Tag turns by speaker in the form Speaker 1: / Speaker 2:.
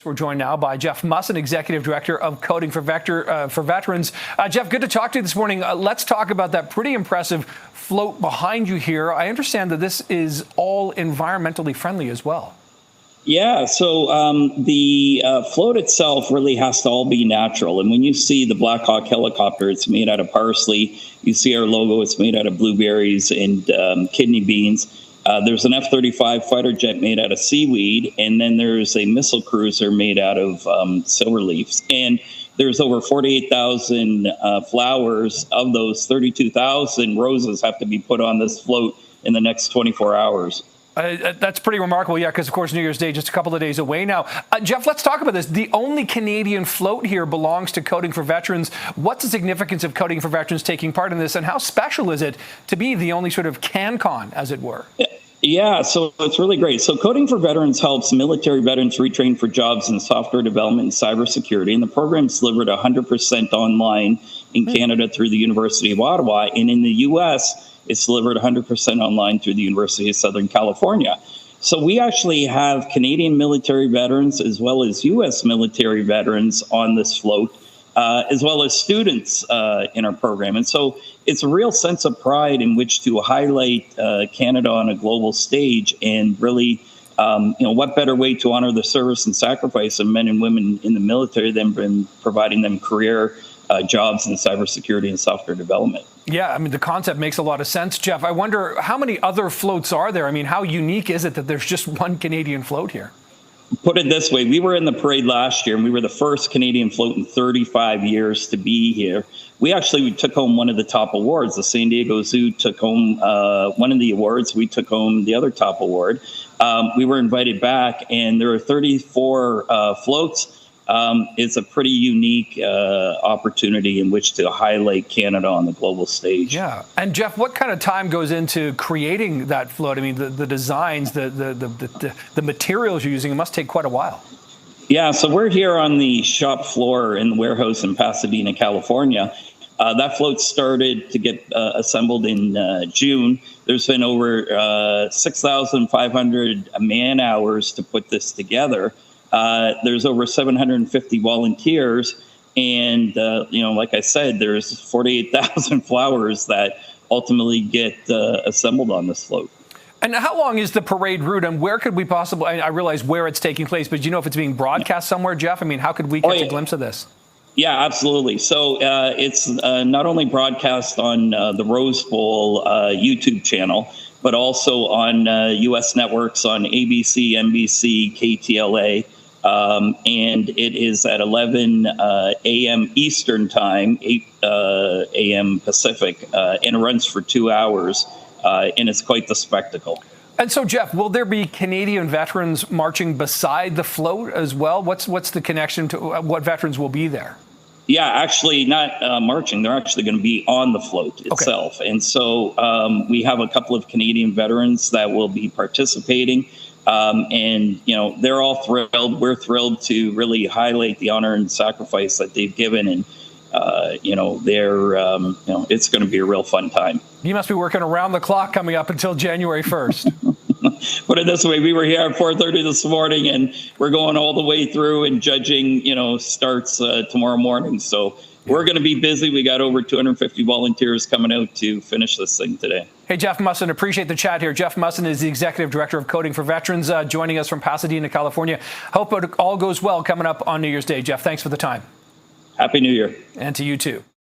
Speaker 1: We're joined now by Jeff Musson, Executive Director of Coding for Veterans. Jeff, good to talk to you this morning. Let's talk about that pretty impressive float behind you here. I understand that this is all environmentally friendly as well.
Speaker 2: Yeah, so the float itself really has to all be natural. And when you see the Black Hawk helicopter, it's made out of parsley. You see our logo, it's made out of blueberries and kidney beans. There's an F-35 fighter jet made out of seaweed, and then there's a missile cruiser made out of silver leaves. And there's over 48,000 flowers. Of those, 32,000 roses have to be put on this float in the next 24 hours.
Speaker 1: That's pretty remarkable, yeah, because, of course, New Year's Day just a couple of days away now. Jeff, let's talk about this. The only Canadian float here belongs to Coding for Veterans. What's the significance of Coding for Veterans taking part in this, and how special is it to be the only sort of CanCon, as it were?
Speaker 2: Yeah, so it's really great. So Coding for Veterans helps military veterans retrain for jobs in software development and cybersecurity. And the program's delivered 100% online in Canada through the University of Ottawa. And in the U.S., it's delivered 100% online through the University of Southern California. So we actually have Canadian military veterans as well as U.S. military veterans on this float, as well as students in our program. And so it's a real sense of pride in which to highlight Canada on a global stage, and really, what better way to honor the service and sacrifice of men and women in the military than providing them career jobs in cybersecurity and software development.
Speaker 1: Yeah, I mean, the concept makes a lot of sense, Jeff. I wonder, how many other floats are there? I mean, how unique is it that there's just one Canadian float here?
Speaker 2: Put it this way, we were in the parade last year, and we were the first Canadian float in 35 years to be here. We took home one of the top awards. The San Diego Zoo took home one of the awards. We took home the other top award. We were invited back, and there are 34 floats. It's a pretty unique opportunity in which to highlight Canada on the global stage.
Speaker 1: Yeah. And Jeff, what kind of time goes into creating that float? I mean, the designs, the materials you're using, it must take quite a while.
Speaker 2: Yeah, so we're here on the shop floor in the warehouse in Pasadena, California. That float started to get assembled in June. There's been over 6,500 man hours to put this together. There's over 750 volunteers, and like I said, there's 48,000 flowers that ultimately get assembled on this float.
Speaker 1: And how long is the parade route, and where could we possibly, I realize where it's taking place, but do you know if it's being broadcast somewhere, Jeff? I mean, how could we catch a glimpse of this?
Speaker 2: Yeah, absolutely. So it's not only broadcast on the Rose Bowl YouTube channel, but also on U.S. networks on ABC, NBC, KTLA. And it is at 11 a.m. Eastern Time, 8 a.m. Pacific, and it runs for 2 hours, and it's quite the spectacle.
Speaker 1: And so, Jeff, will there be Canadian veterans marching beside the float as well? What's the connection to what veterans will be there?
Speaker 2: Yeah, actually not marching. They're actually going to be on the float itself. Okay. And so we have a couple of Canadian veterans that will be participating. And they're all thrilled. We're thrilled to really highlight the honor and sacrifice that they've given. And, it's going to be a real fun time.
Speaker 1: You must be working around the clock coming up until January 1st.
Speaker 2: Put it this way, we were here at 4:30 this morning, and we're going all the way through, and judging, starts tomorrow morning. So we're going to be busy. We got over 250 volunteers coming out to finish this thing today.
Speaker 1: Hey, Jeff Musson, appreciate the chat here. Jeff Musson is the Executive Director of Coding for Veterans, joining us from Pasadena, California. Hope it all goes well coming up on New Year's Day. Jeff, thanks for the time.
Speaker 2: Happy New Year.
Speaker 1: And to you too.